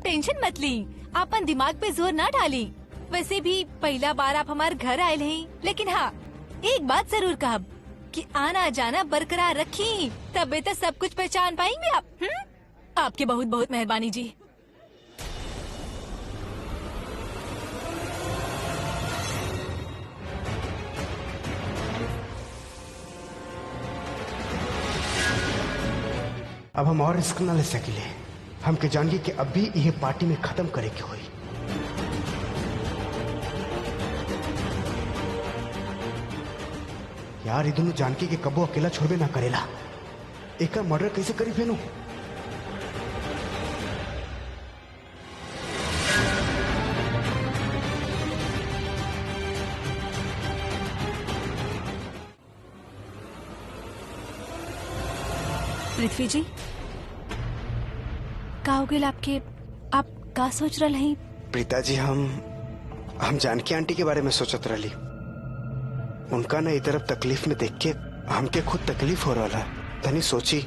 आप टेंशन मत ली, अपन दिमाग पे जोर ना डाली। वैसे भी पहला बार आप हमारे घर आए हैं, लेकिन हाँ एक बात जरूर कहब कि आना जाना बरकरार रखी, तबे तो सब कुछ पहचान पाएंगे आप। आपकी बहुत बहुत मेहरबानी जी। अब हम और रिस्क न ले सकिले। हमके जानिए कि अब भी यह पार्टी में खत्म करे के हुई। यार ये दोनों जानकी के कबो अकेला छोड़बे ना करेला। एक मर्डर कैसे करी फेनू? पृथ्वी जी का हो गया आपके? आप का सोच रहे हैं? प्रीता जी हम जानकी आंटी के बारे में सोचत रही। उनका ना इस तरफ तकलीफ में देख के हमके खुद तकलीफ हो रहा। तनी सोची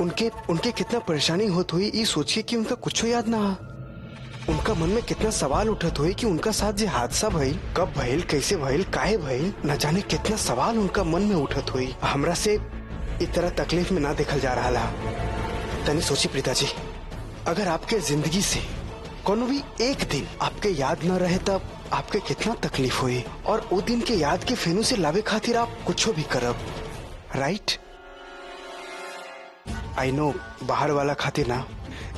उनके कितना परेशानी होत हुई। ये सोचिए कि उनका कुछ याद ना। उनका मन में कितना सवाल उठत हुई कि उनका साथ जो हादसा भइल, कब भइल, कैसे भइल, काहे भइल, न जाने कितना सवाल उनका मन में उठत हुई। हमरा से इस तरह तकलीफ में ना देखल जा रहा। तनी सोची प्रीता जी, अगर आपके जिंदगी से कोनो भी एक दिन आपके याद न रहे तब आपके कितना तकलीफ हुई। और वो दिन के याद के फेनू से लावे खातिर आप कुछ भी करब, राइट? आई नो बाहर वाला खातिर ना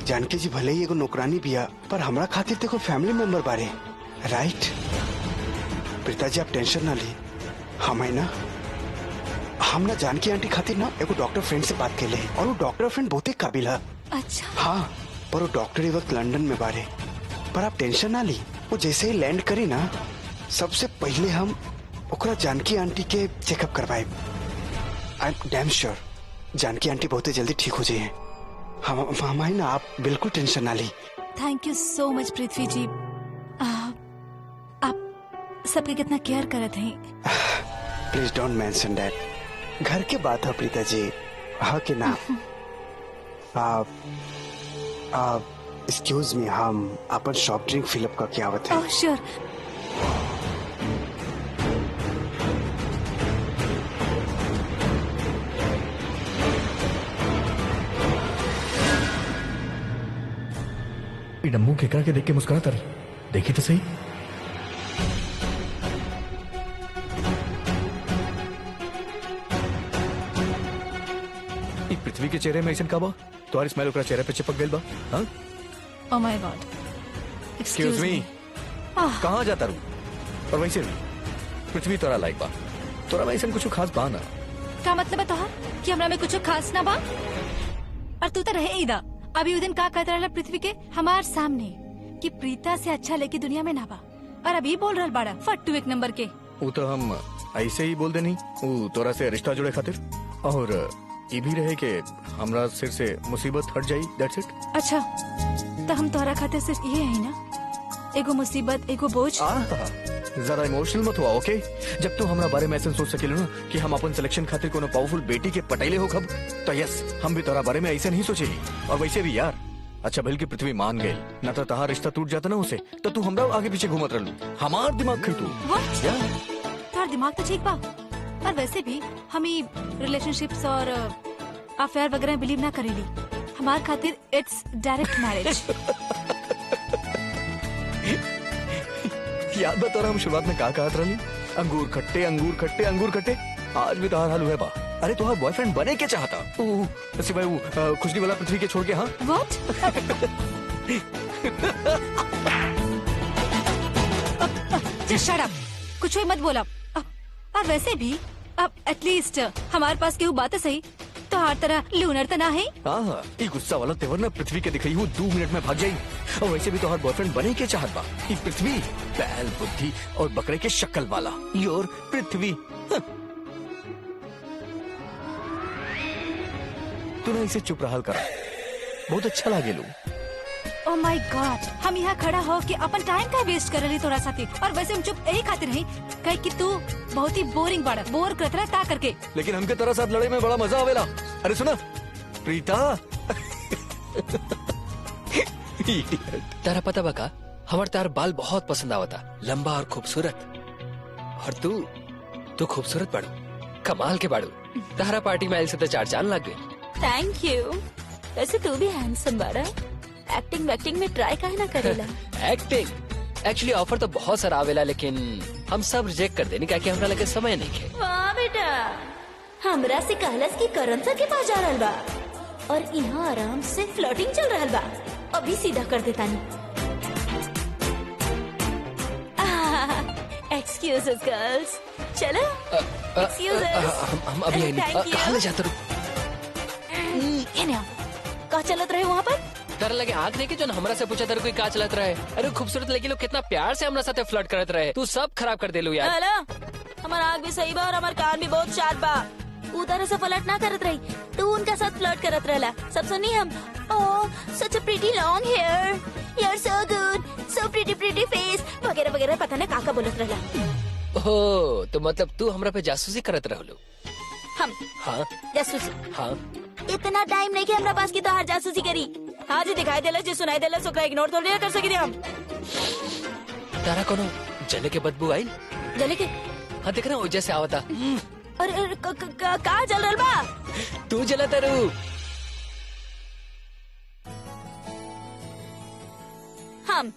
जानकी जी भले ही एगो नौकरानी बिया, पर हमरा खातिर देखो फैमिली मेंबर बारे, राइट? प्रीता जी आप टेंशन ना ली। हम ना जानकी आंटी खातिर ना एगो डॉक्टर फ्रेंड से बात के ले, और वो डॉक्टर फ्रेंड बहुत ही काबिल है। अच्छा हाँ, पर वो डॉक्टर ये वक्त लंदन में बारे। पर आप टेंशन ना ली, वो जैसे ही लैंड करी ना सबसे पहले हम ओकरा जानकी आंटी के चेकअप करवाए। I am damn sure Janaki aunty बहुत ही जल्दी ठीक हो जाए। हमारी ना आप बिल्कुल टेंशन ना ली। थैंक यू सो मच पृथ्वी जी। आप सबके कितना केयर करते हैं। Please don't mention that. घर के बात है प्रीता जी, हाँ कि ना? आप एक्सक्यूज मी, हम अपन शॉप ड्रिंक फिलअप का क्या आवत है? Oh sure. डम्मू केकरा के देख के मुस्कुराता रही, देखी तो सही। पृथ्वी के चेहरे में ऐसा का बा? तुम्हारी स्माइल ओकरा चेहरे पे चिपक गई बा? हाँ? Oh my God, excuse me, कहाँ जाता रू? और वैसे भी पृथ्वी तोरा लाइक बा, तोरा वैसे कुछ खास बा ना? क्या मतलब है तोहार कि हमरा में कुछ खास ना बा? और तू तो रहे ही दा। अभी उस दिन का कहता रहा पृथ्वी के हमार सामने कि प्रीता से अच्छा लेके दुनिया में ना बा, और अभी बोल रहा बाड़ा फट्टू एक नंबर के। वो तो हम ऐसे ही बोल देनी, वो तोरा से रिश्ता जुड़े खातिर, और ये भी रहे कि हमरा सिर से मुसीबत हट जाई, दैट्स इट। अच्छा तो हम तोहरा खातिर सिर्फ ये है ना, एगो मुसीबत एगो बोझ। जरा इमोशनल मत हुआ, ओके? जब तो हमरा बारे में ऐसा सोच सकेलो ना कि हम अपन सिलेक्शन खातिर कोनो पावरफुल बेटी के पटेले हो खब, तो यस हम भी तोरा बारे में ऐसा नहीं सोचेली। और वैसे भी यार, अच्छा भल की पृथ्वी मान गई ना, तो तहार रिश्ता टूट जाता ना उसे, तो तू हमरा आगे पीछे घूमत रहलू, हमार दिमाग खई तू। तार दिमाग तो ठीक बा, और वैसे भी हम रिलेशनशिप्स और अफेयर वगैरह बिलीव ना करेली। हमार खातिर इट्स डायरेक्ट मैरिज। याद बता रहा हम शुरुआत में कहा रही, अंगूर खट्टे अंगूर खट्टे अंगूर खट्टे। आज भी तोहार हाल हुआ बा। अरे तुम्हारा बॉयफ्रेंड बने के चाहता सिवाय वो खुशनी वाला पृथ्वी के छोड़ के। हाँ व्हाट? जस्ट शट अप, कुछ भी मत बोला। और वैसे भी अब एटलीस्ट हमारे पास केहू बात सही, तो हर तरह लूनर तो ना है। हाँ, ये गुस्सा वाला तेवर ना पृथ्वी के दिखाई हूँ 2 मिनट में भाग जाई। और वैसे भी तो हर बॉयफ्रेंड बने के चाहत बा। ये पृथ्वी बैल बुद्धि और बकरे के शक्ल वाला योर पृथ्वी। तू ना इसे चुप रहा करा, बहुत अच्छा लागे लू। ओह माय गॉड, हम यहाँ खड़ा हो के अपन टाइम का वेस्ट कर रही तोरा साथी। और वैसे हम चुप यही खातिर नहीं कहे कि तू बहुत ही बोरिंग बाड़ा, बोर करत रहा ता करके। लेकिन हमके तेरा साथ लड़े में बड़ा मजा आवेला। अरे सुना प्रीता, तारा पता बका हमार तार बाल बहुत पसंद आवता, लंबा और खूबसूरत। और तू खूबसूरत बाड़ू, कमाल के बाड़ू। तारा पार्टी में आयल से तो 4 चांद लग गए। Thank you. वैसे तू भी हैंडसम बाड़ा। एक्टिंग वैक्टिंग में ट्राई काहे ना करेला? एक्टिंग एक्चुअली ऑफर तो बहुत सारा आवेला, लेकिन हम सब रिजेक्ट कर देनी क्या हमरा लगे समय नहीं है। वाह बेटा, हमरा से कहलस की करण सर के पास जा रहल बा और यहाँ आराम से फ्लर्टिंग चल रहल बा। अभी सीधा कर देता नहीं। एक्सक्यूजेस गर्ल्स, चलो एक्सक्यूजेस। हम अभी आई नहीं। Thank you. कहाँ ले जाते रहो? कहाँ चलत रहे वहाँ पर? तारा लगे आग नहीं कि जो हमरा से पूछा तेरे कोई का चलत रहे। अरे खूबसूरत लड़की लोग कितना प्यार से हमरा साथे फ्लर्ट करत रहे, तू सब खराब कर देलू यार। हेलो, हमारा आँख भी सही बा और हमार कान भी बहुत शार्प बा। उधर से फ्लर्ट ना करत रही, तू उनका साथ फ्लर्ट करत रहला। सब सुनी हम। Oh, such a pretty long hair, you are so good, so pretty face वगैरह वगैरह, पता ना का बोलत रहला। ओह, तो मतलब तू हमरा पे जासूसी करत रहलू? हम हाँ जासूसी? हाँ। इतना टाइम नहीं कि हमरा पास की तो हर जासूसी करी। हाँ जी, दिखाई देला जी, सुनाई देला, सोकरा इग्नोर थोड़ी ना कर सकी हम। तारा कोनो जले के बदबू आई? जले के? हाँ देख रहा हूँ जैसे आवता। अरे कहाँ जल रहल बा? तू जला तारू। हम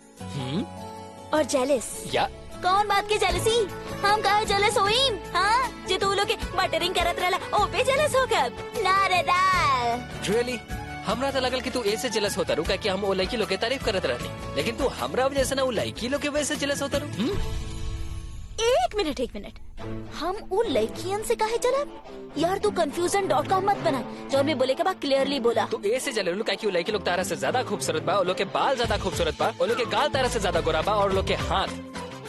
और जेलिस। या कौन बात की जेलसी? हम कहा जेलस होई? हाँ, जे तू लोग के बटरिंग करत रहला ओ पे जेलस हो कब? ना रे ना। रियली हमरा तो लगल कि तू ऐसे जेलस होता रू कि हम वो लड़की लोग के तारीफ करत रहनी, लेकिन तू हमरा वजह से ना वो लड़की लोग के वजह से जेलस होता रू। एक मिनट, हम उन लड़कियन से काहे चलब? यार तू confusion.com मत बना। जो मैं बोले के बाद क्लियरली बोला। तू ऐसे जले रू कि वो लड़की लोग तारा से ज्यादा खूबसूरत बा, वो लोग के बाल ज्यादा खूबसूरत बा, वो लोग के गाल तारा से ज्यादा गोरा बा, और लोग के हाथ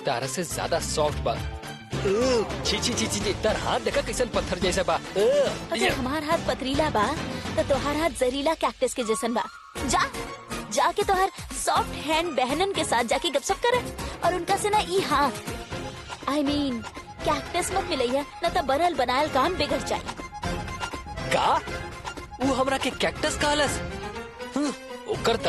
तारा से ज्यादा सॉफ्ट बा। छी तार हाथ देखा कैसन पत्थर जैसा बा। अगर हमार हाथ पथरीला बा तो तोहार हाथ जहरीला कैक्टस के जैसन बा। जाके तोहार सॉफ्ट हैंड बहनन के साथ जाके गपशप कर और उनका से ना ई हाथ I mean, कैक्टस मत मिलैया, न तो बनल बनायल काम बिगड़ जाए। का? वो हमरा के कैक्टस कहलस? ओकर त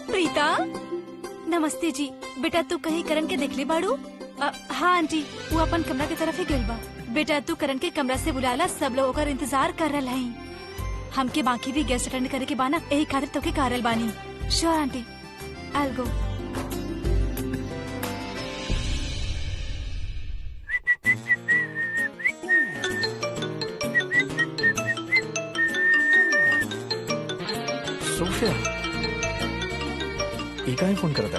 प्रीता, नमस्ते जी। बेटा तू कहीं करण के देख ले बाड़ू? हाँ आंटी, वो अपन कमरा की तरफ ही गइल बा। बेटा तू करण के कमरा से बुलाला, सब लोग ओकर इंतजार कर रहे हैं। हमके बाकी भी गेस्ट अटेंड करे के बाना, यही खातिर तो के कारल बानी। Sure aunty, I will go. Sophia, ये काहे फोन करता?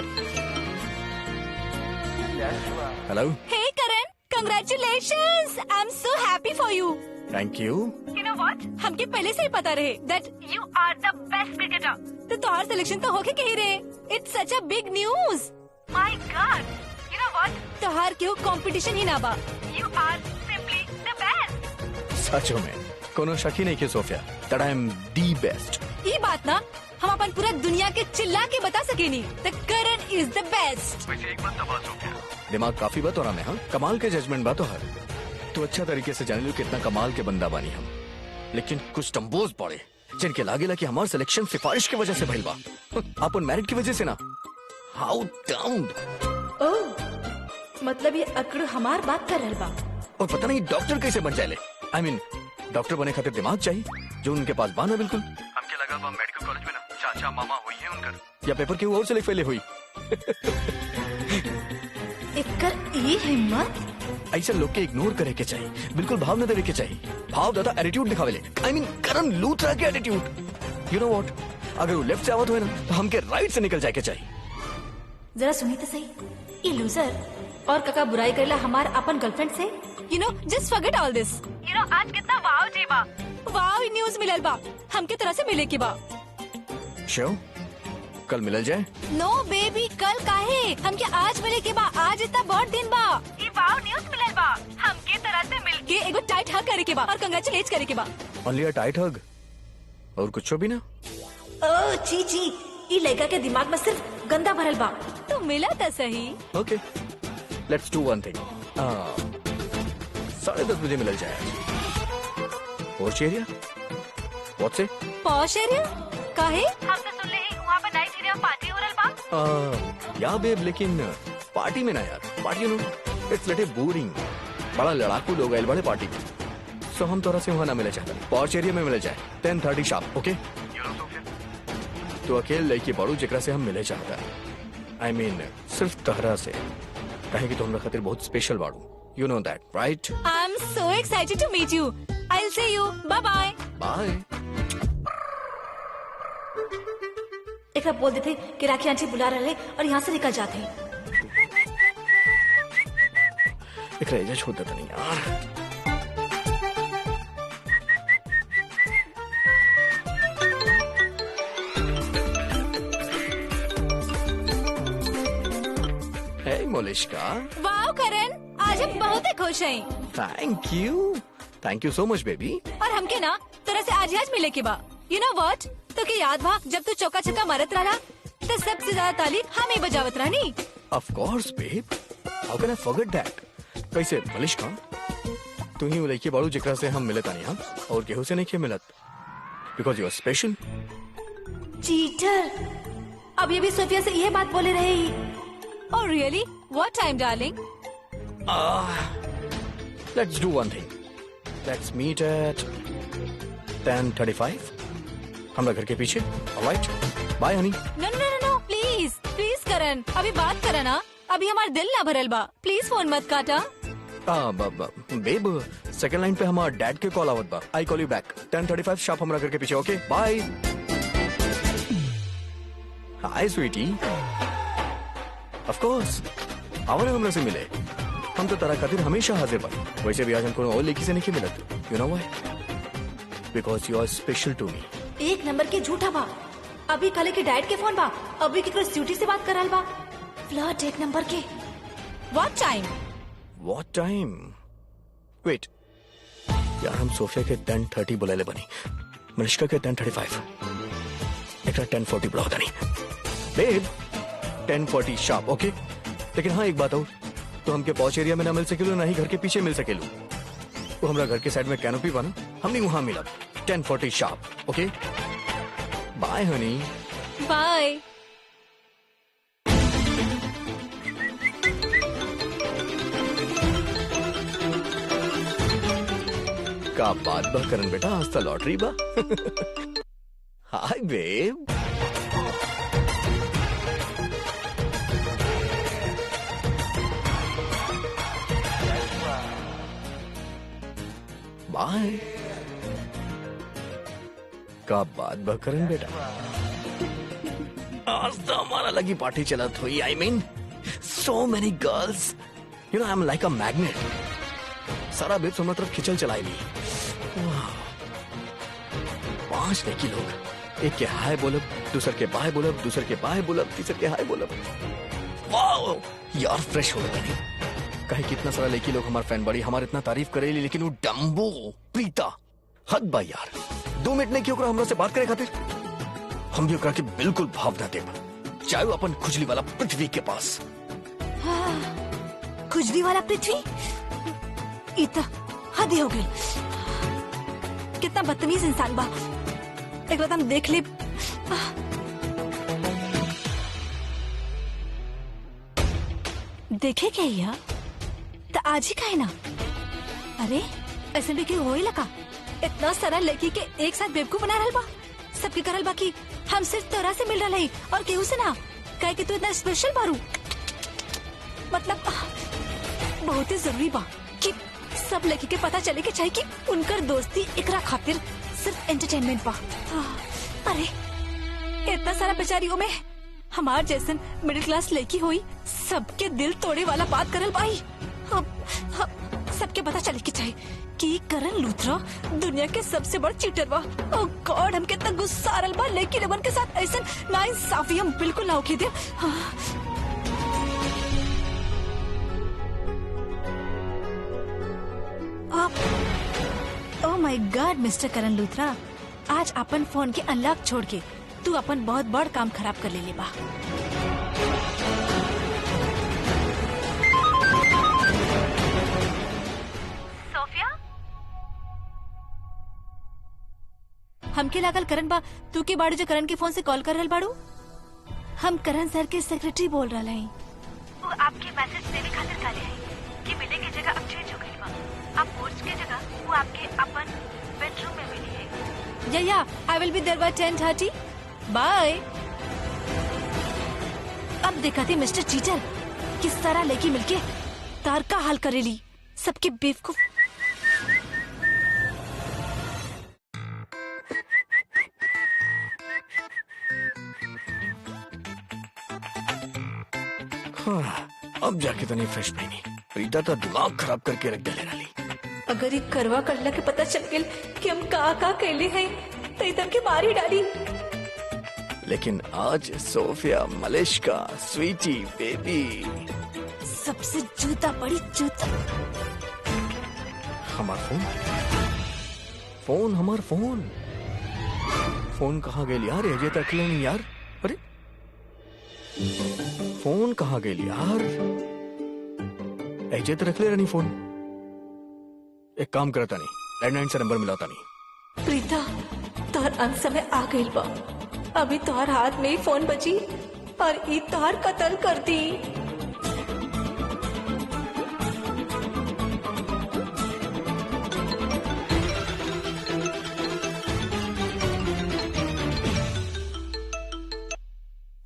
Hello. Hey Karan, congratulations, I am so happy for you. Thank you. You know what? हमके पहले से ही पता रहे that you are the best cricketer. तो तुम्हारा सिलेक्शन तो होके कहीं रहे। It's such a big news. My God. You know what? तुम्हार क्यों कंपटीशन ही ना बा। You are simply the best. सचो में कोनो शक ही नहीं कि Sophia that I am the best. ये बात ना हम अपन पूरा दुनिया के चिल्ला के बता सके नहीं। The Karan is the best. वैसे एक बात दबा सोफिया, दिमाग काफी बात हो रहा है। हाँ, कमाल के जजमेंट बात हो हर। तू अच्छा तरीके से जान लो कितना कमाल के बंदा बानी हम, लेकिन कुछ टम्बोज पड़े जिनके लागेला कि हमार सिलेक्शन सिफारिश की वजह से भइल बा, अपन मेरिट की वजह से ना। हाउ डाउन। ओह, मतलब ये अकड़ हमार बात कर रहा बा। और पता नहीं डॉक्टर कैसे बन जाए। I mean, डॉक्टर बने खातिर दिमाग चाहिए जो उनके पास बाना बिल्कुल। हमके लगा वो मेडिकल कॉलेज में ना चाचा मामा हुई है उनकर, या पेपर क्यों और से लिख फैले हुई। इकर ये हिम्मत। ऐसे लोग के इग्नोर करे के चाहिए, बिल्कुल भाव न देवे के चाहिए। भाव दादा attitude दिखावेले। I mean, Karan Luthra के एटीट्यूड। You know what? अगर वो लेफ्ट से आवत हुए ना तो हमके राइट से निकल जाए के चाहिए। जरा सुनी तो सही, ये लूजर और काका बुराई करेला हमार अपन गर्लफ्रेंड से। You know, just forget all this. You know, आज कितना वाव डे बा, वाव न्यूज मिलल बा, हमके तरह से मिले के बा। श्योर, कल मिलल जाए। नो बेबी, कल काहे, हमके आज मिले के बा। आज इतना बहुत दिन बा, ये वाव न्यूज मिलल बा, हमके तरह से मिलके एगो टाइट हग करे के बा और कंग्रेचुलेट करे के बा। ओनली अ टाइट हग, और कुछ भी ना। ओह ची, ये लड़का के दिमाग में सिर्फ गंदा भरल बा। तो मिला था सही। ओके, लेट्स डू वन थिंग। 10:30 बजे मिल जाए। पॉश एरिया व्हाट से? पॉश एरिया काहे? हम तो सुन ले वहाँ पे नाइट एरिया पार्टी हो रहल बा। या बेब, लेकिन पार्टी में ना यार, party you know it's little boring. बड़ा लड़ाकू लोग आए बड़े पार्टी में, सो हम तोरा से वहाँ ना मिले चाहते। पॉश एरिया में मिले जाए 10:30 शार्प, ओके? तो अकेले लड़की बड़ू जेकरा से हम मिले चाहता है। आई मीन सिर्फ तहरा से, कहे कि तो हमरा खातिर बहुत स्पेशल बाड़ू, you know that right? I am so excited to meet you. I will see you. Bye bye. Bye. एक बोल देते कि राखी आंटी बुला रहे और यहाँ से निकल जाते। एक रेजा छोड़ देता नहीं यार। हे मोलिश्का। वाओ करण, आज हम बहुत ही खुश हैं। Thank you so much baby. और हमके ना तरह से आज ही आज मिले के बा। यू नो व्हाट, तो के याद बा जब तू चौका छक्का मारत रहा तो सबसे ज्यादा ताली हम ही बजावत रहनी। ऑफ कोर्स बेब, हाउ कैन आई फॉरगेट दैट? कैसे मोलिश्का, तू ही लड़की बाड़ू जेकरा से हम मिलत आनी हम और केहू से नहीं के मिलत, because you are special. Cheater, अब ये भी सोफिया से ये बात बोले रहे ही। Oh really? What time, darling? Let's do one thing. Let's meet at 10:35. हमरा घर के पीछे, alright? Bye, honey. No, please, करण, अभी बात करा ना। अभी हमार दिल ना भरल बा। प्लीज फोन मत काटा। बेब, सेकंड लाइन पे हमार डैड के कॉल आवत बा। I call you back 10:35 sharp हमरा घर के पीछे, okay? Bye. Hi sweetie. Of course, आवाज हमरा से मिले। हम तो तरह खातिर हमेशा हाजिर बा। वैसे भी आज हमको और लड़की से नहीं मिलत। You know why? Because you are special to me. एक नंबर के झूठा बा। अभी कल के डैड के फोन बा, अभी के स्यूटी से बात कराल बा। फ्लर्ट एक नंबर के। What time? What time? Wait. यार हम सोफिया के 10:30 बुलाले बनी, मनिष्का के 10:35, एक 10:40 बुलाओ था नहीं। बेब 10:40 शार्प, ओके? लेकिन हाँ एक बात हो, तो हमके पॉश एरिया में ना मिल सकेलू, ना ही घर के पीछे मिल सकेलू। वो हमरा घर के साइड में कैनोपी बना, हमने वहां मिला 10:40 sharp, okay? Bye honey. Bye. का बात बा करन बेटा, आज तो लॉटरी बा। हाय बेब। बाय। का बात बा करन बेटा, आज तो हमारा लगी पार्टी चला हुई। I mean so many girls, you know I am like a magnet. सारा बेब सोना तरफ खिंचल चलाई ली। 5 लड़की लोग, एक के हाय बोलब, दूसर के बाय बोलब, दूसर के बाय बोलब, तीसर के हाय बोलब। वाओ यार, फ्रेश हो गया नहीं। कहे कितना सारा लड़की लोग हमारे फैन बड़ी, हमारे इतना तारीफ करेली, लेकिन वो डम्बो प्रीता हद बा यार। 2 मिनट नहीं क्यों हमरा से बात करे खातिर? हम भी ओकरा के बिल्कुल भाव ना देब, चाहे वो अपन खुजली वाला पृथ्वी के पास। खुजली वाला पृथ्वी? इतना हद हो गई। कितना बदतमीज इंसान बा। एक बार हम देख ले। देखे क्या यार, तो आज ही कहे ना। अरे ऐसे भी क्यों होई लगा? इतना सारा लड़की के एक साथ बेवकूफ बना रहल बा। सबके करल बा कि हम सिर्फ तोरा से मिल रहे और केहू से ना। कहे कि तू इतना स्पेशल बारू। मतलब बहुत ही जरूरी बा कि सब लड़की के पता चले कि चाहिए कि उनकर दोस्ती एकरा खातिर सिर्फ एंटरटेनमेंट बा। अरे इतना सारा बेचारियों में हमार जैसन मिडिल क्लास लड़की हुई, सबके दिल तोड़े वाला बात करल बाई। सबके पता चले कि चाहिए कि करण लूथरा दुनिया के सबसे बड़ चीटर बा। ओह गॉड, हम कितना गुस्सा आ रहल बा, लेकिन रमन के साथ ऐसा नाइंसाफी हम बिल्कुल ना होके दे। Oh my God mister Karan Luthra, आज अपन फोन के अनलॉक छोड़ के तू अपन बहुत बड़ काम खराब कर ले बा। हमके लागल करण बा तू के बाड़ू जो करण के फोन से कॉल कर रहल बाड़ू। हम करण सर के सेक्रेटरी बोल रहा है। वो आपके मैसेज देने खातिर काले हैं कि मिले की जगह अब चेंज हो गई बा। आप पोस्ट के जगह वो आपके अपन बेडरूम में मिली है। या I will be there by 10:30। Bye. अब देखा थी मिस्टर चीटर किस तरह लेके मिलके तार का हाल करेली सबके बेवकूफ। हाँ, अब जाके तो नहीं फ्रेश नहीं। प्रीता तो दिमाग खराब करके रख दे रही। अगर ये करवा करला के पता चल गया कि हम का कैले हैं तो इधर के मारी डाली। लेकिन आज सोफिया, मलिश्का, स्वीटी, बेबी, सबसे जूता बड़ी जूता। हमार फोन कहाँ गए यार? अजय तक नहीं यार। अरे फोन कहाँ गए यार? अजय तो रख ले रही फोन। एक काम करता नहीं, लैंडलाइन से नंबर मिलाता नहीं। प्रीता तोहर अंत समय आ गई बा। अभी तोहर हाथ में ही फोन बची और ई तोहर कत्ल कर दी।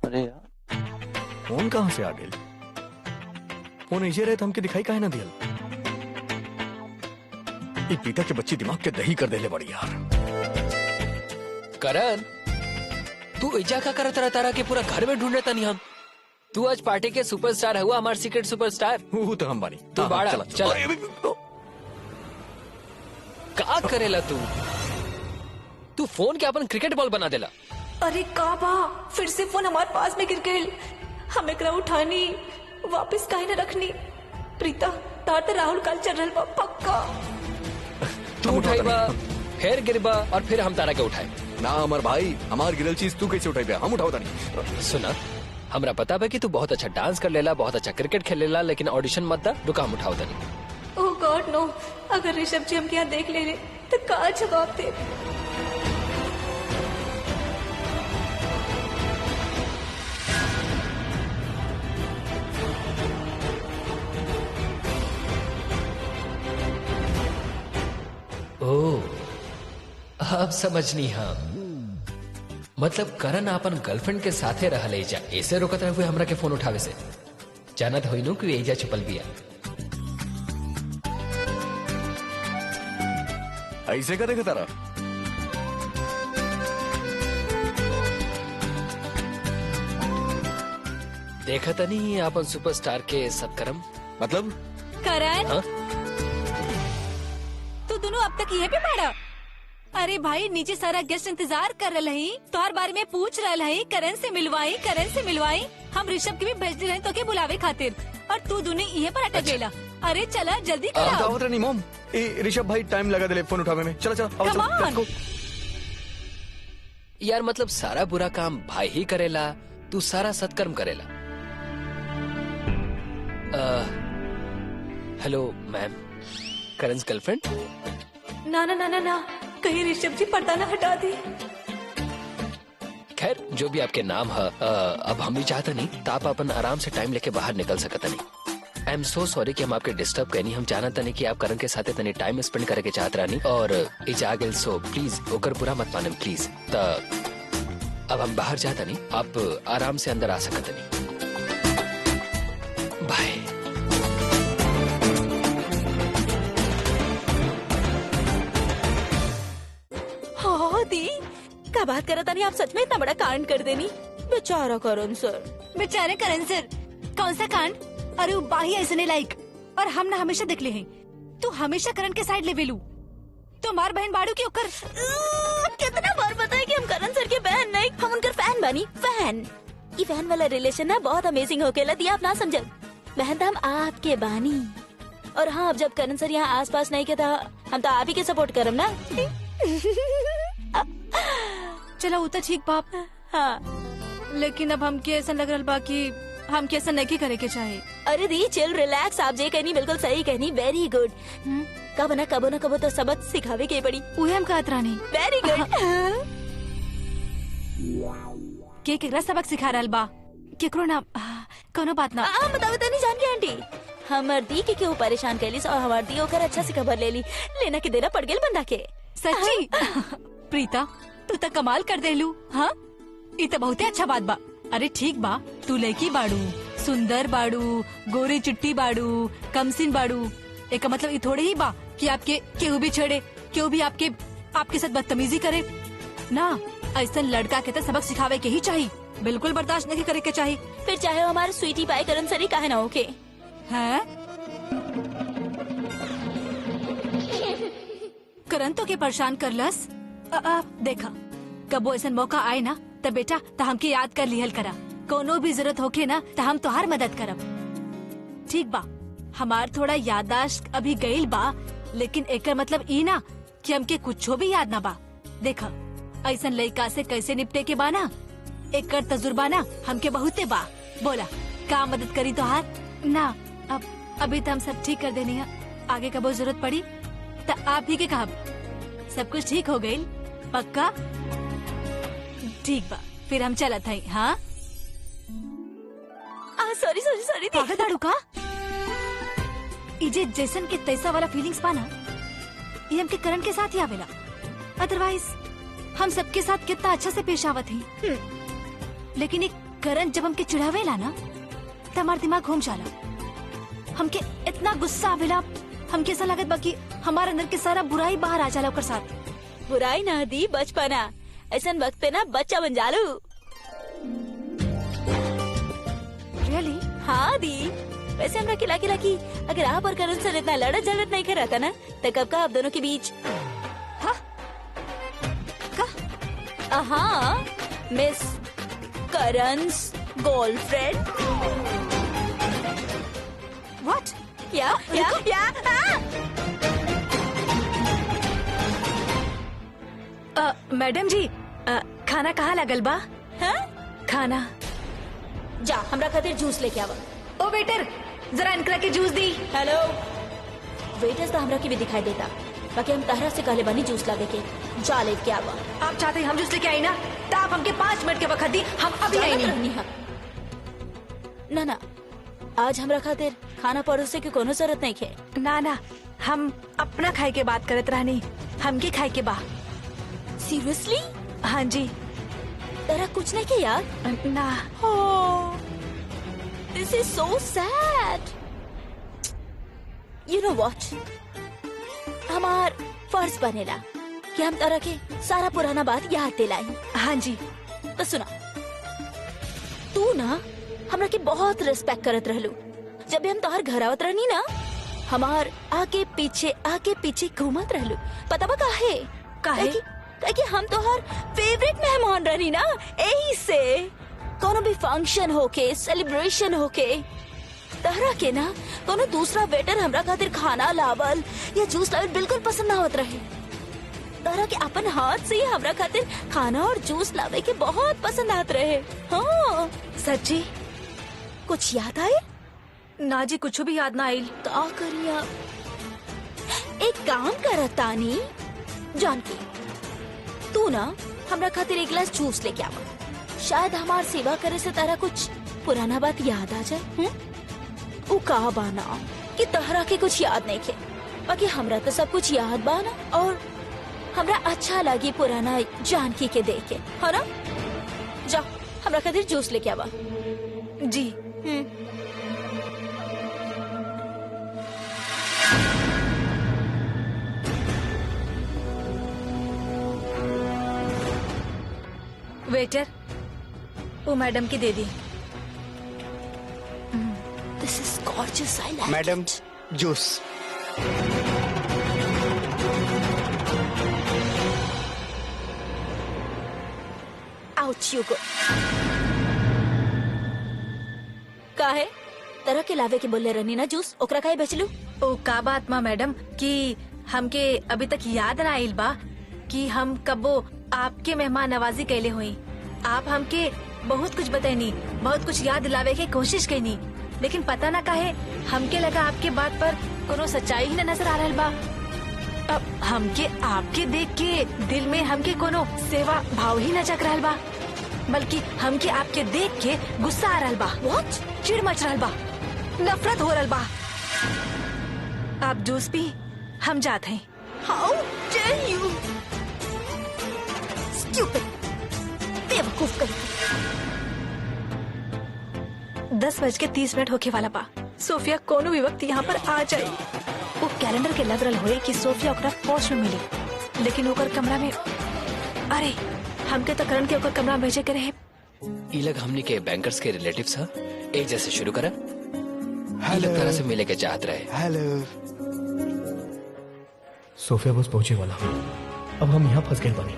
अरे यार फोन कहाँ से आ गए? फोन ऐसे रहे तो हमके दिखाई काहे ना दिया? ये पीता के बच्ची दिमाग के दही कर देले बड़ी यार। करण तू इजा का करत रहता रहा कि पूरा घर में ढूंढे तनी हम। तू आज पार्टी के सुपरस्टार हुआ, हमार सीक्रेट सुपरस्टार। वो तो हम बानी। तू बाड़ा चल। चल। का करेला तू फोन के अपन क्रिकेट बॉल बना देला। अरे का बा फिर से फोन हमारे पास में गिर गई। हम एकरा उठानी वापस काहे न रखनी। प्रीता तार तो राहुल काल चल रहल बा पक्का। तू उठाईबा फिर गिरबा और फिर हम तारा के उठाए ना। हमार भाई हमार गिरल चीज तू कैसे उठाई? हम उठाओ नहीं। सुना, हमरा पता बा कि तू बहुत अच्छा डांस कर लेला, बहुत अच्छा क्रिकेट खेल लेला, लेकिन ऑडिशन मत दा। रुका, हम उठाओ तनी। ओह गॉड नो। अगर ऋषभ जी हमके यहाँ देख ले तो का जवाब दे? ओह अब समझनी हम। मतलब करण अपन गर्लफ्रेंड के साथे रह ले जा, ऐसे रोकत रहे हुए हमरा के फोन उठावे से। जानत होइनु कि एजा छुपल बिया। ऐसे का देखा तारा? देखा था नहीं अपन सुपरस्टार के सत्कर्म। मतलब करण हाँ? तू दोनों अब तक यहीं पे बैठा? अरे भाई नीचे सारा गेस्ट इंतजार कर रहा है, तोहर बारे में पूछ रहा है। करण से मिलवाई। हम ऋषभ के भी भेज रहे तो के बुलावे खातिर, और तू दोनों यहीं पर अटक गेला। अरे चला जल्दी कराओ। नहीं मॉम, ऋषभ भाई टाइम लगा दे फोन उठावे में। चला Come on. यार मतलब सारा बुरा काम भाई ही करेला, तू सारा सत्कर्म करेला। हेलो मैम, करण गर्लफ्रेंड? ना कहीं ऋषभ जी पर्दा न हटा दे। खैर जो भी आपके नाम है, अब हम भी चाहते नहीं तो आप अपन आराम से टाइम लेके बाहर निकल सकते नहीं। आई एम सो सॉरी कि हम आपके डिस्टर्ब करनी। हम जानते नहीं कि आप करण के साथ तनी टाइम स्पेंड करे के चाहत रहनी और इजा गेल, सो प्लीज ओकर बुरा मत माने प्लीज। अब हम बाहर जाता नहीं, आप आराम से अंदर आ सकते नहीं। बाय। हाँ दी का बात करत नहीं, आप सच में इतना बड़ा कांड कर देनी। बेचारा करण सर। बेचारे करण सर कौन सा कांड? अरे वो बाही ऐसे नहीं लाइक, और हम ना हमेशा देख ले हैं तू हमेशा करण के साइड ले बेलू। तो मार बहन बाड़ू की ओकर कितना बार बताया कि हम करण सर के बहन नहीं, हम उनकर फैन बानी। फैन ये फैन वाला रिलेशन ना बहुत अमेजिंग होके दिया। आप ना समझल, बहन तो हम आपके बानी। और हाँ, अब जब करण सर यहाँ आस पास नहीं के था, हम तो आप ही के सपोर्ट करम ना। चलो वो तो ठीक बाप। हाँ लेकिन अब हमके ऐसा लग रहा बा कि हम कैसा नहीं करे के चाहे। अरे दी चिल रिलैक्स, आप जे कहनी बिल्कुल सही कहनी, वेरी गुड। कब ना कबो तो सबक सिखावे के पड़ी। उहे हम कहत रानी वेरी गुड। के केकरा सबक सिखा रहल बा, केकरो ना कोनो बात ना। बता नहीं जान के आंटी, हमर दी के क्यों परेशान कैली और हमार दी ओकर अच्छा से खबर ले ली, लेना के देना पड़ गेल बंदा के। सच्ची प्रीता तू तो कमाल कर देलू। हाँ ये तो बहुते अच्छा बात बा। अरे ठीक बा, तू लड़की बाड़ू, सुंदर बाड़ू, गोरी चिट्टी बाड़ू, कमसिन बाड़ू, एक मतलब ये थोड़े ही बा कि आपके केहू भी छेड़े, केहू भी आपके साथ बदतमीजी करे ना। ऐसा लड़का के तो सबक सिखावे के ही चाहिए, बिल्कुल बर्दाश्त नहीं करे के चाहिए। फिर चाहे हमारे स्वीटी पाई करन सरी काहे ना होके। हैं? करन तो के परेशान कर लस। देखा कबो ऐसा मौका आए ना तब बेटा तो हमके याद कर लिहल करा, कोनो भी जरूरत होके ना तो हम तोहार मदद करब। ठीक बा, हमार थोड़ा यादाश्त अभी गईल बा, लेकिन एकर मतलब ई ना कि हमके कुछो भी याद ना बा। देखा ऐसा लड़का से कैसे निपटे के बा ना, एकर तजुर्बा ना हमके बहुते बा। बोला का मदद करी तोहार ना। अभी तो हम सब ठीक कर देनी है, आगे कबो जरूरत पड़ी तो आप ही के कहा सब कुछ ठीक हो गई पक्का। ठीक बा, फिर हम चलत हई। हाँ सॉरी पागल दाड़ू का इजे जैसन के तैसा वाला फीलिंग्स पाना ये हमके करण के साथ ही आवेला, अदरवाइज हम सबके साथ कितना अच्छा से पेश आवत ही। लेकिन एक करण जब हमके चिढ़ावेला ना तब हमार दिमाग घूम जाला, हमके इतना गुस्सा आवेला, हमके ऐसा लागत बा कि हमारे अंदर के सारा बुराई बाहर आ जाला ओकर साथ। बुराई ना दी बचपना, ऐसा वक्त पे ना बच्चा बन जालू। रियली? हाँ दी, वैसे हमरा किला की अगर आप और करण सर इतना लड़त झगड़त नहीं कर रहता ना तो कब का आप दोनों के बीच। हाँ? हाँ, मिस करण's गर्लफ्रेंड। व्हाट? या मैडम जी खाना कहाँ लगल बा? हाँ? खाना जा हमरा खातिर जूस लेके आवा। ओ वेटर जरा इनकरा के जूस दी। हेलो वेटर्स तो हमरा की भी दिखाई देता, बाकी हम तहरा से कहले बनी जूस लागे के, जा लेके आवा। आप चाहते हैं हम जूस लेके आई ना तो आप हमके 5 मिनट के वक्त दी, हम अभी आई जानत नहीं। रहनी हा। ना आज हमरा खातिर खाना परोसे के कोनो जरूरत नहीं खे। ना हम अपना खाए के बात करत रहनी, हमके खाए के बा। सीरियसली? हाँ जी। तेरा कुछ नहीं के यार? ना। This is so sad. You know what, हमार फर्ज बनेला कि हम तरह के सारा पुराना बात याद दिलाई। हाँ जी। तो सुना, तू ना हमरा के बहुत रिस्पेक्ट करत रहलू। जब भी हम तोहर घर आवत रहनी ना, हमार आगे पीछे घूमत रहलू। पता बा काहे? काहे हम तोहर फेवरेट मेहमान रहनी ना, यही से कोनो भी फंक्शन होके, सेलिब्रेशन होके, तहरा के ना कोनो दूसरा वेटर हमरा खातिर खाना लावल या जूस लावल बिल्कुल पसंद ना होत रहे। तहरा के अपन हाथ से ही हमरा खातिर खाना और जूस लावे के बहुत पसंद आत रहे। हाँ सच्ची? कुछ याद आए? ना जी कुछ भी याद ना आइल। तो आ करिया, एक काम करत तानी जान के, तू ना हमरा खातिर एक गिलास जूस लेके आवा। शायद हमार सेवा करे से तारा कुछ पुराना बात याद आ जाए। उ कहा बाना कि तहरा के कुछ याद नहीं खे, बाकी हमरा तो सब कुछ याद बाना, और हमरा अच्छा लगी पुराना जानकी के देख के, है ना? जा हमरा खातिर जूस लेके आवा। जी। वेटर वो मैडम की दे दी। This is gorgeous, I like madam juice. Out you go. काहे तरह के लावे के बोले रहनी ना जूस, ओकरा काहे बेचलू? ओ का बात मा मैडम कि हमके अभी तक याद ना आइल बा कि हम कबो आपके मेहमान नवाजी कैले हुई। आप हमके बहुत कुछ बताईनी, बहुत कुछ याद दिलावे के कोशिश कईनी, लेकिन पता ना काहे हमके लगा आपके बात पर कोनो सच्चाई ही न नजर आ रहल बा। अब हमके आपके देख के दिल में हमके कोनो सेवा भाव ही न जग रहल बा, बल्कि हमके आपके देख के गुस्सा आ रहल बा। What? चिढ़ मच रहल बा, नफरत हो रहल बा। आप जूस पी, हम जात हैं। How dare you? Stupid. बेवकूफ कहीं। 10:30 होके वाला बा। सोफिया कोनो भी वक्त यहाँ पर आ जाए। वो कैलेंडर के लग रहल होए कि सोफिया ओकरा पोस्ट में मिली, लेकिन ओकर कमरा में, अरे हमके तो करण के ओकर कमरा में भेजे के रहे। ई लग हमनी के बैंकर्स के रिलेटिव्स हा। एक जैसे शुरू करा। हेलो। लोग तरह से मिले के चाहत रहे। हेलो। सोफिया बस पहुंचे वाला, अब हम यहाँ फंस गए बानी।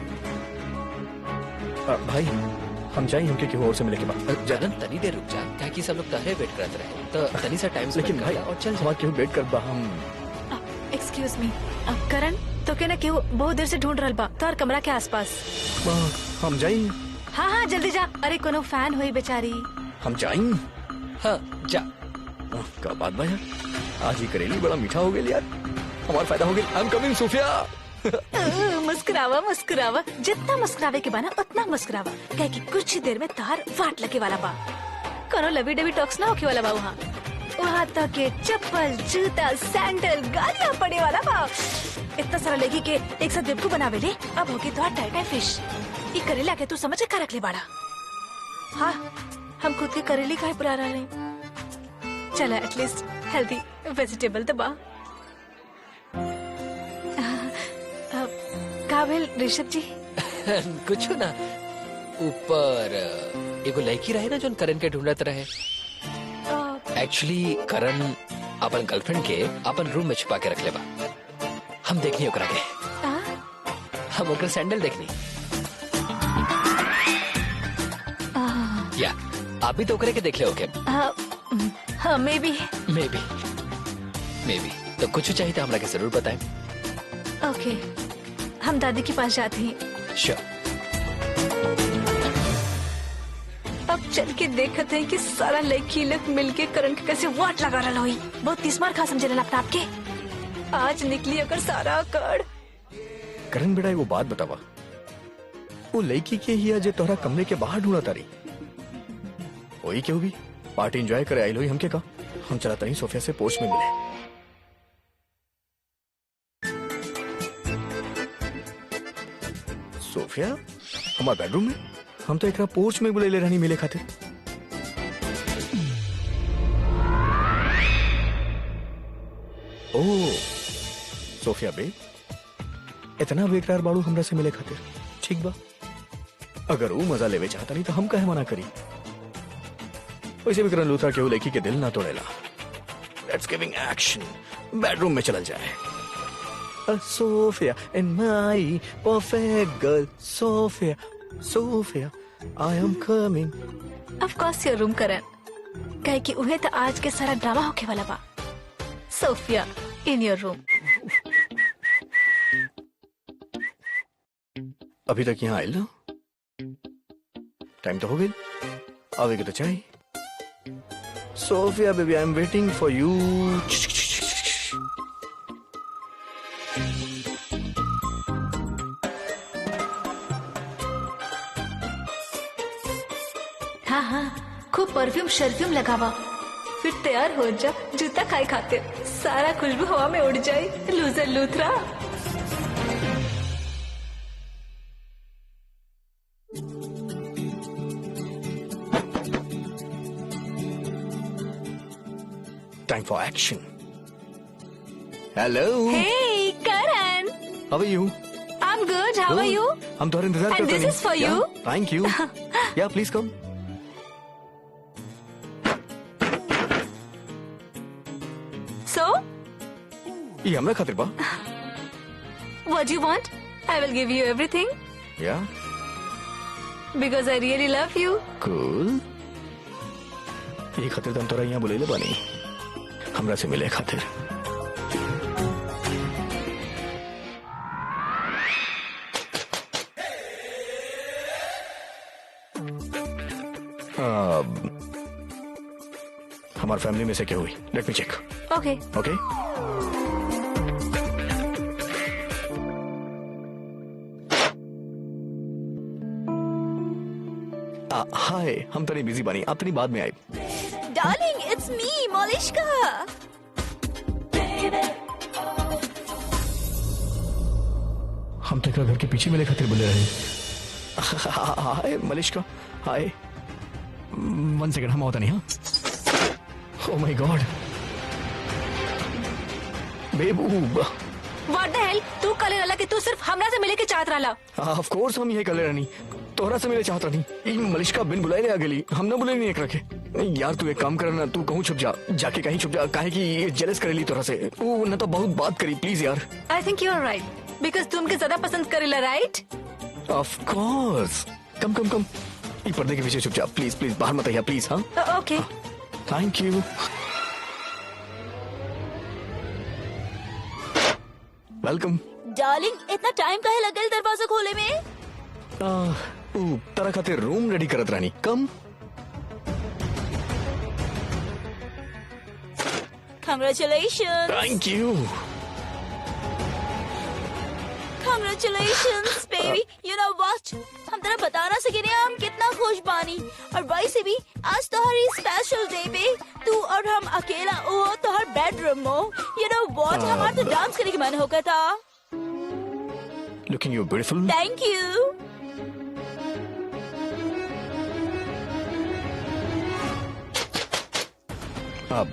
भाई हम जाए हमके केहू और से मिले के बाद। जनन तनी देर रुक जा, क्या कि सब लोग तहरे वेट करते रहे, तो तनी सा टाइम लेकिन भाई और चल हमारे केहू वेट कर बा। हम एक्सक्यूज मी, करण तो के ना केहू बहुत देर से ढूंढ रहल बा तोहर कमरा के आसपास। हम जाई। हाँ हाँ जल्दी जा। अरे कोनो फैन हुई बेचारी। हम जाई। हाँ जा। क्या बात भाई, आज ही करेली बड़ा मीठा हो गया यार, हमारा फायदा हो गया। I am coming Sophia. मुस्कुरावा मुस्कुरावा, जितना मुस्कुरावे के बाना उतना मुस्कुरावा, कहे कि कुछ ही देर में तार वाट लगे वाला बा। कोनो लवी डबी टॉक्स ना होके वाला बा वहाँ। वहाँ तक के चप्पल, जूता, सैंडल, गालियाँ पड़े वाला बा। इतना सारा लेगी के एक साथ बेवकूफ बनावे ले। अब होगी तो टाई टाई फिश। ये करेला के तू समझ के रख ले बाड़ा। हाँ हम खुद के करेली का ही पुरा रहे हैं। चला एटलीस्ट हेल्दी वेजिटेबल तो बा। काबिल ऋषभ जी। कुछ ना, ऊपर एगो लड़की रहे ना जो करण के ढूंढत रहे। एक्चुअली करण अपन गर्लफ्रेंड के अपन रूम में छुपा के रख ले बा। हम देखनी ओकरा के, हम ओकरा सैंडल देखनी। या आप भी तो ओकरे के देख ले ओके। हाँ मे बी। तो कुछ चाहिए तो हमरा के जरूर बताएं। ओके हम दादी के पास जाते हैं। श्योर। अब चल के देखते हैं कि सारा लड़की लोग मिलके करण के कैसे वाट लगा रहा हुई। बहुत तिस्मार खा समझे अपना आप के। आज निकली अगर सारा कड़। करण बेटा एगो बात बतावा, वो लड़की के ही आज तोहरा कमरे के बाहर ढूंढा तारी। वही क्यों भी पार्टी एंजॉय करे आई लो हमके का। हम चलाता ही सोफिया से पोस्ट में मिले। सोफिया हमारे बेडरूम में, हम तो एकरा पोर्च में बुले ले रहनी मिले खाते। ओह सोफिया बे, इतना बेकरार बाड़ू हमरा से मिले खातिर। ठीक बा, अगर वो मजा लेवे चाहता नहीं तो हम कहे मना करी। वैसे भी करण लूथा के वो लड़की के दिल ना तोड़ेला। Let's giving action. बेडरूम में चल जाए। Sophia and my perfect girl, Sophia, I am coming. Of course your room करण, कहे कि उन्हें तो आज के सारा ड्रामा होके वाला बा। Sophia in your room. अभी तक यहाँ आयल ना? टाइम तो हो गई, आवेगी तो चाहिए। Sophia baby, I am waiting for you. हाँ हाँ खूब परफ्यूम शर्फ्यूम लगावा, फिर तैयार हो जा। जूता खाए खाते सारा खुशबू हवा में उड़ जाए। Loser Luthra. Time for action. Hello. Hey Karan. How are you? I'm good. How are you? हम तुम्हारा इंतजार And करते this is for you. Thank you. Yeah, please come. So, ये हमरा खातिर बा। what do you want? I will give you everything Yeah, because I really love you. cool. ये खातिर तुम तोरा यहाँ बुलेले बानी, हमरा से मिले खातिर। हमारे फैमिली में से क्या हुई? Let me check. ओके ओके हाय, हम तनी बिजी बानी, आप तनी बाद में आए। Darling, it's me Malishka. हम तेरा घर के पीछे मिले खातिर बोले रहे। हाय मलिश्का, हाय। 1 सेकंड, हम होता नहीं। हाँ, oh my God बेबूब। What the hell, तू कले रहला कि तू सिर्फ हमरा से मिले के चाहत रहला। ऑफ कोर्स हम ये कले रहनी, तोहरा से मिले चाहत रहनी। ई मलिश्का बिन बुलाए आ गेली, हम ना बुले नहीं एक रखे। यार तू एक काम कर ना, तू कहूँ छुप जा, जाके कहीं छुप जा, काहे कि ये जेलस करेली तोहरा से। वो न तो बहुत बात करी, प्लीज यार। I think you are right, because तुम के ज्यादा पसंद करेला, right? Of course. Come come come, ये पर्दे के पीछे छुप जा, प्लीज प्लीज, बाहर मत आइया प्लीज। हाँ ओके थैंक यू। वेलकम। डार्लिंग, इतना टाइम काहे लगल दरवाजा खोले में? तरह खातिर रूम रेडी करत रानी, कम। Congratulations. Thank you. Congratulations, baby. You know what? हम तेरा बता ना सके हम कितना खुश बानी। और वैसे भी आज तो हर स्पेशल डे पे तू और हम अकेला हो तो हर बेडरूम हो। You know what? हमारा तो डांस करने की मन होगा था। Looking you beautiful. Thank you. अब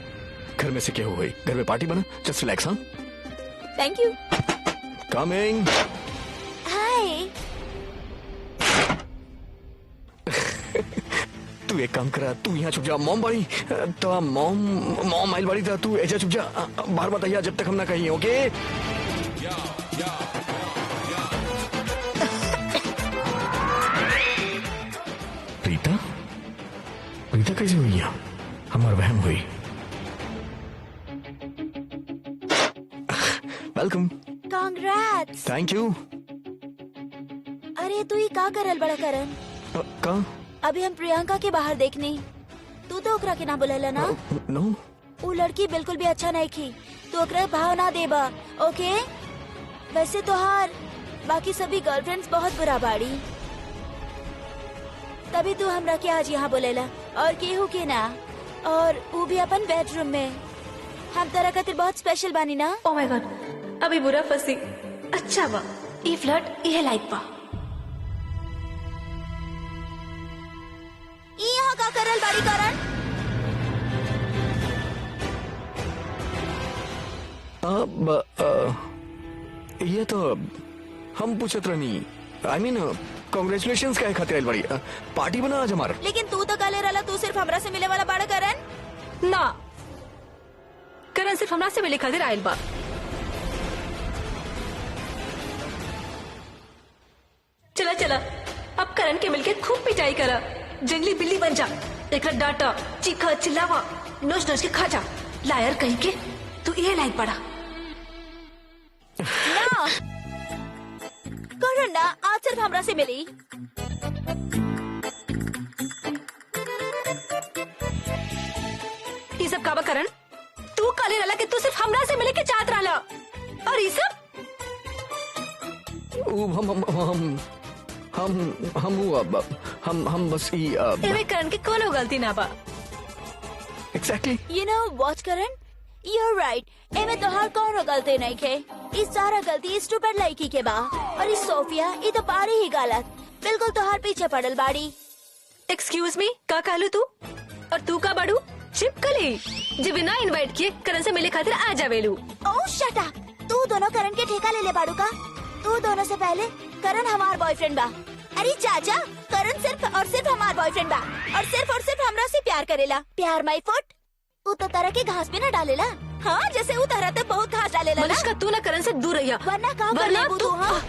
घर में से क्या हो गई? घर में पार्टी बना, जस्ट रिलैक्स। हाँ Thank you. कमिंग। Hi. तू एक काम करा, तू यहाँ छुप जा, मॉम बाड़ी तो मॉम आइल बाड़ी था, तू ऐसा छुप जा, बाहर मत आइया जब तक हम ना कहीं। ओके प्रीता, प्रीता कैसे हुई यहाँ? हमार वहम हुई। वेलकम। Congrats. Thank you. अरे तू ही का करल बड़ा करन? कहाँ? अभी हम प्रियंका के बाहर देखनी। तू तो ओकरा के ना बुलाला ना? नो। वो लड़की बिल्कुल भी अच्छा नहीं थी, तो ओकरा भाव ना देबा, ओके? वैसे तो हार बाकी सभी गर्लफ्रेंड्स बहुत बुरा बाड़ी, तभी तू हमरा के आज यहाँ बुलेला और केहू के ना, और वो भी अपन बेडरूम में। हम तेरा खातिर बहुत स्पेशल बानी ना। ओ माय गॉड, अभी बुरा फंसी। अच्छा बा, ये फ्लर्ट ये लाइक बा। ई यहाँ का करल बाड़ी करन? ये तो हम पूछत रहनी। आई मीन कांग्रेचुलेशंस क्या खातिर आइल बाड़ी? पार्टी बना आज हमारा। लेकिन तू तो काले रहला, तू सिर्फ हमरा से मिले वाला बाड़ा करन ना। करण सिर्फ हमरा से मिले खातिर आइल बा। चला चला, अब करण के मिलके खूब पिटाई करा, जंगली बिल्ली बन जा, एकरा डांटा, चीखा, चिल्लावा, नोच नोच के खा जा। लायर कहीं के, तू ये लायक पड़ा। ना करण ना, आज सिर्फ हमरा से मिली। ये सब काबा करण, तू काले रहला कि तू सिर्फ हमरा से मिले के चाहत रहला, और ये सब हम बस एवे करण के कोनो गलती ना बा। Exactly. You know what, Karan? You're right. एमे तोहार कौनो गलती नहीं खे। इस सारा गलती स्टूपिड लड़की के बा, और इस सोफिया ये तो पारी ही गलत, बिल्कुल तोहार पीछे पड़ल बाड़ी। एक्सक्यूज मी, का कहलू तू? और तू का बड़ू चिपकली जे बिना इनवाइट किए करण से मिले खातिर आ जावेलू। ओह शट अप! तू दोनों करण के ठेका ले ले बाड़ू का? तू दोनों से पहले करण हमार बॉयफ्रेंड बा। अरे चाचा, करण सिर्फ और सिर्फ हमार बॉयफ्रेंड बा, और सिर्फ हमरा से प्यार करेला। प्यार माई फुट, वो तो तरह के घास पे न डालेला। हाँ, जैसे वो तरह तक बहुत घास डालेला ना। मलिश्का, तू ना करण से दूर रहिया, वरना का कर लेबू तू? हाँ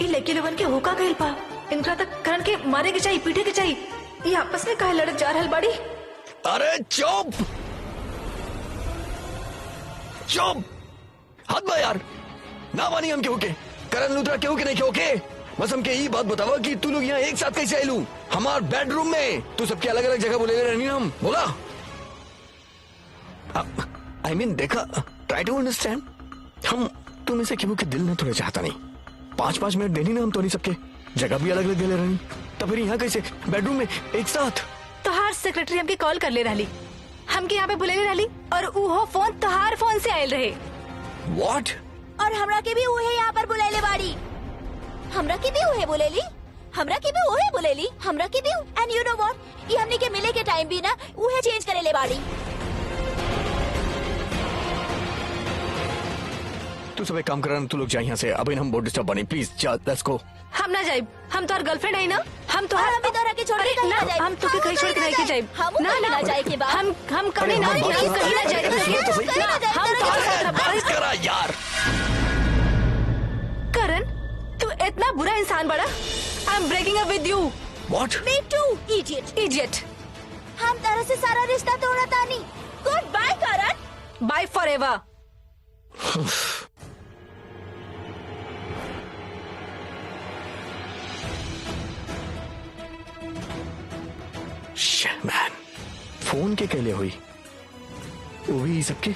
लड़की लोगन के होका गइल बा। इनका तक करण के मारे के चाहिए, पीटे के चाहिए। ये आपस में काहे लड़क जा रहल बाड़ी? अरे चुप चुप, हाथ बा यार, ना मानी हम क्यों के करण लूथरा क्यों के नहीं क्यों के। बस हमके यही बात बतावा कि तू लोग यहाँ एक साथ कैसे आयलू हमार बेडरूम में। तू सबके अलग अलग जगह बोले रहनी हम बोला। आई मीन देखा, ट्राई टू अंडरस्टैंड। हम तुम इसे क्यों के दिल ना थोड़ा चाहता नहीं। 5-5 मिनट देनी ना हम तो नहीं सबके जगह भी अलग अलग दे ले रही, तो फिर यहाँ कैसे बेडरूम में एक साथ। तोहार सेक्रेटरी हमके कॉल कर ले रही, हमके यहाँ पे बुलेले रही और उहो फोन तोहार फोन से आयल रहे। व्हाट? और हमरा के भी उहे यहाँ पर बुलाइले बाड़ी। हमरा के भी उहे बुलेली, हमरा के भी उहे बुलेली, हमरा के भी। एंड यू नो व्हाट, ये हमने के मिले के टाइम भी ना उहे चेंज करे ले बाड़ी। तू सब एक काम कर, तू लोग जा यहाँ से। अभी हम बहुत डिस्टर्ब बनी, प्लीज जा, लेट्स गो। हम ना जाइब, हम तोहार गर्लफ्रेंड है ना, हम तो और हम भी तोरा के छोड़ के कहीं ना जाइब। हम तो के कहीं छोड़ के नहीं के जाइब। हम कहीं ना जाए के बाद हम कहीं ना कहीं ना जाइब। हम तोहार बस करा यार। करण, तू इतना बुरा इंसान बड़ा। I am breaking up with you. What? Me too, idiot. Idiot. हम तरह से सारा रिश्ता तोड़ा तानी। Good bye Karan. Bye forever. Man, phone के कहले हुई वो भी सबके।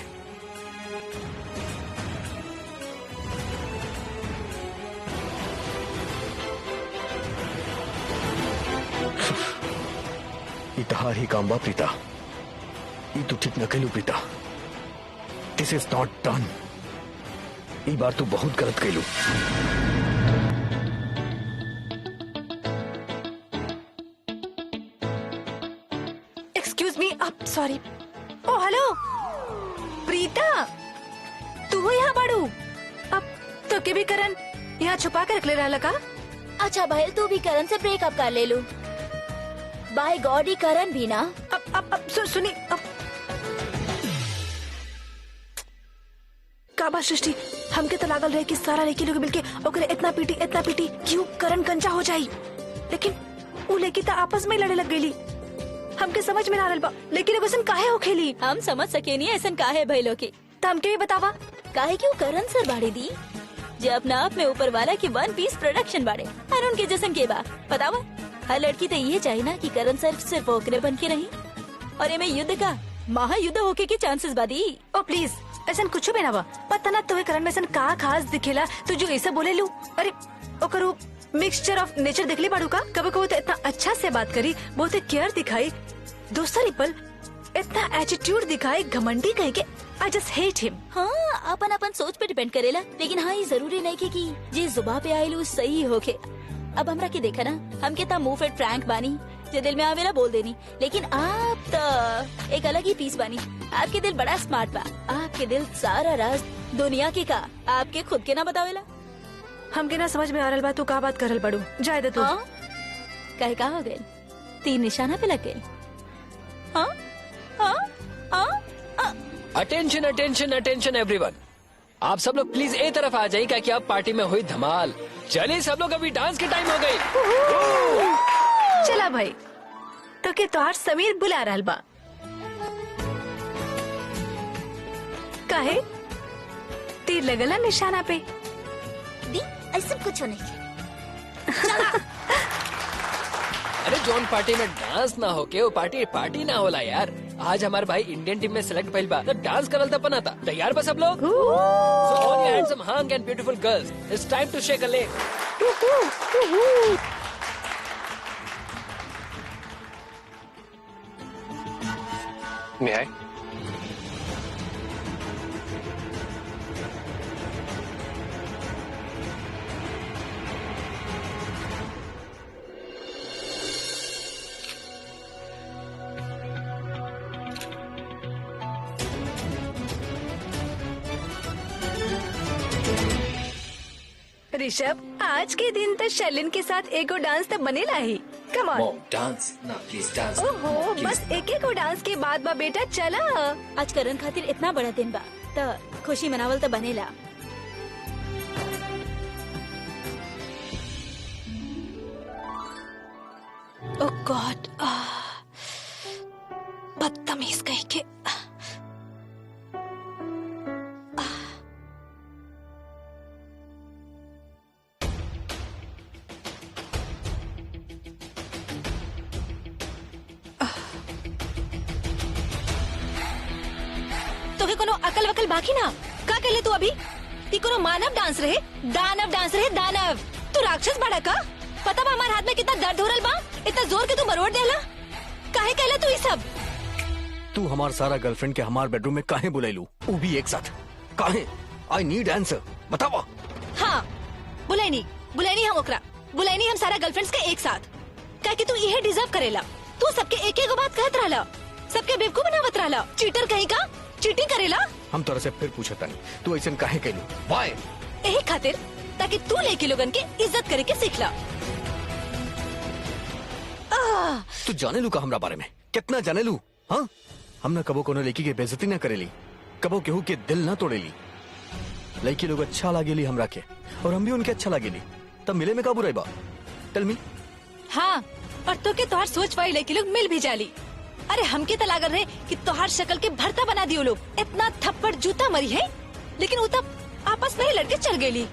इतहार ही काम बा प्रीता, ये तू ठीक न कहलू प्रीता। दिस इज नॉट डन। ई बार तू बहुत गलत कहलू। एक्सक्यूज मी, अब सॉरी। ओ हेलो प्रीता, तू हो यहाँ बाड़ू? अब तो के भी करण यहाँ छुपा कर रख ले रहा का? अच्छा भाई, तू भी करण से ब्रेकअप कर ले लू। बाय गॉड, ही करण भी ना। अब सुनी, अब का बात सृष्टि, हमके तो लागल रहे कि सारा लड़की लोग मिलके ओकरे इतना पीटी क्यों करण कंचा हो जाई। लेकिन वो लड़की तो आपस में लड़े लग गई। हमके समझ में ना आ रहा, लेकिन एगो ऐसन काहे हो खेली? हम समझ सके नहीं ऐसा काहे भइलो के। तो हमके भी बतावा काहे क्यों करण सर बाड़े दी जो अपना आप में ऊपर वाला की 1 पीस प्रोडक्शन बाड़े और उनके जैसन के बा। बतावा, हर लड़की तो ये चाहिए ना कि करण सर सिर्फ ओकरे बन के रही। और ये में युद्ध का महायुद्ध होके के चांसेस बादी। ओ प्लीज, ऐसा कुछ भी ना बा। पता ना तुम्हें करण में ऐसा का खास दिखेला तू जो ऐसा बोले लू। अरे ओकर मिक्सचर ऑफ नेचर दिखली बाड़ू का। कभी कभी तो इतना अच्छा से बात करी, बहुत केयर दिखाई, दूसरी पल इतना एटीट्यूड दिखाई, घमंडी कहीं के। आई जस्ट हेट हिम। हाँ, अपन सोच पे डिपेंड करेला। लेकिन हाँ, ये जरूरी नहीं कि जे जुबा पे आयलू सही होके। अब हमरा के देखा ना, हम कितना मुंह फेट फ्रैंक बानी, जो दिल में आवेला बोल देनी। लेकिन आप तो एक अलग ही पीस बानी। आपके दिल बड़ा स्मार्ट बा। आपके दिल सारा राज दुनिया के का आपके खुद के ना बतावेला। हमके ना समझ में आ रहा बा तू का बात करल पड़ू। जाए दे तू। हाँ? कहे का हो गए, तीर निशाना पे लग गए। हाँ? हाँ? हाँ? हाँ? अटेंशन अटेंशन अटेंशन एवरीवन, आप सब लोग प्लीज ए तरफ आ जाइए क्योंकि अब पार्टी में हुई धमाल। चलिए सब लोग, अभी डांस की टाइम हो गई। चला भाई, तो के तोहार समीर बुला रहा बा। काहे तीर लगला निशाना पे? दी ऐसा कुछ नहीं। अरे जोन पार्टी में डांस ना होके वो पार्टी ना होला यार। आज हमारे भाई इंडियन टीम में सिलेक्ट भइल बा, तो डांस करल त पना था। तैयार बा सब लोग? So all you handsome hunk and beautiful girls, it's time to shake a leg. May I? Rishabh, आज के दिन तो शैलिन के साथ एगो डांस तो बनेला ही। Come on. Mom, dance. No, please dance. ओहो, बस एक डांस के बाद बा बेटा, चला। आज करण खातिर इतना बड़ा दिन बा, तो खुशी मनावल तो बनेला। ओह गॉड, बदतमीज कहीं के। तोके कोनो अकल वकल बाकी ना? का कहले तू अभी? ती कोनो मानव डांस रहे, दानव डांस रहे, दानव। तू राक्षस बड़ा का? पता बा हमार हाथ में कितना दर्द हो रहा बा? इतना जोर के तू मरोड़ देला? काहे कहला तू ये सब? तू हमार सारा गर्लफ्रेंड के हमार बेडरूम में काहे बुलाईलू? वो भी एक साथ काहे? आई नीड आंसर, बतावा। हाँ, बुलाई नहीं हम ओकरा, बुलाई नहीं हम सारा गर्लफ्रेंड्स के एक साथ। काहे कि तू यही डिजर्व करेला। तू सबके एक एक बात कहत रहला, सबके बेवकूफ बनावत रहला। चीटर कहीं का, चीटिंग करेला। हम तोरा से फिर पूछता नहीं, तू ऐसा काहे कहलू? वाई? यही खातिर ताकि तू लेके लोगन के इज्जत करे के सीखला। तू जाने लू का हमरा बारे में? कितना जाने लू? हाँ, हम ना कबो कोनो लड़की के बेइज्जती ना करेली, कबो केहू के दिल ना तोड़ेली। लड़की लोग अच्छा लागेली हमरा के, और हम भी उनके अच्छा लागेली। तब मिले में का बुराई बा? Tell me. हाँ, और तो के तोहार सोच वाली लड़की लोग मिल भी जाली। अरे हमके तो लागल रहे कि तोहार शक्ल के भरता बना दियो लोग। इतना थप्पड़ जूता मरी है, लेकिन वो तब आपस में ही लड़के चल गई।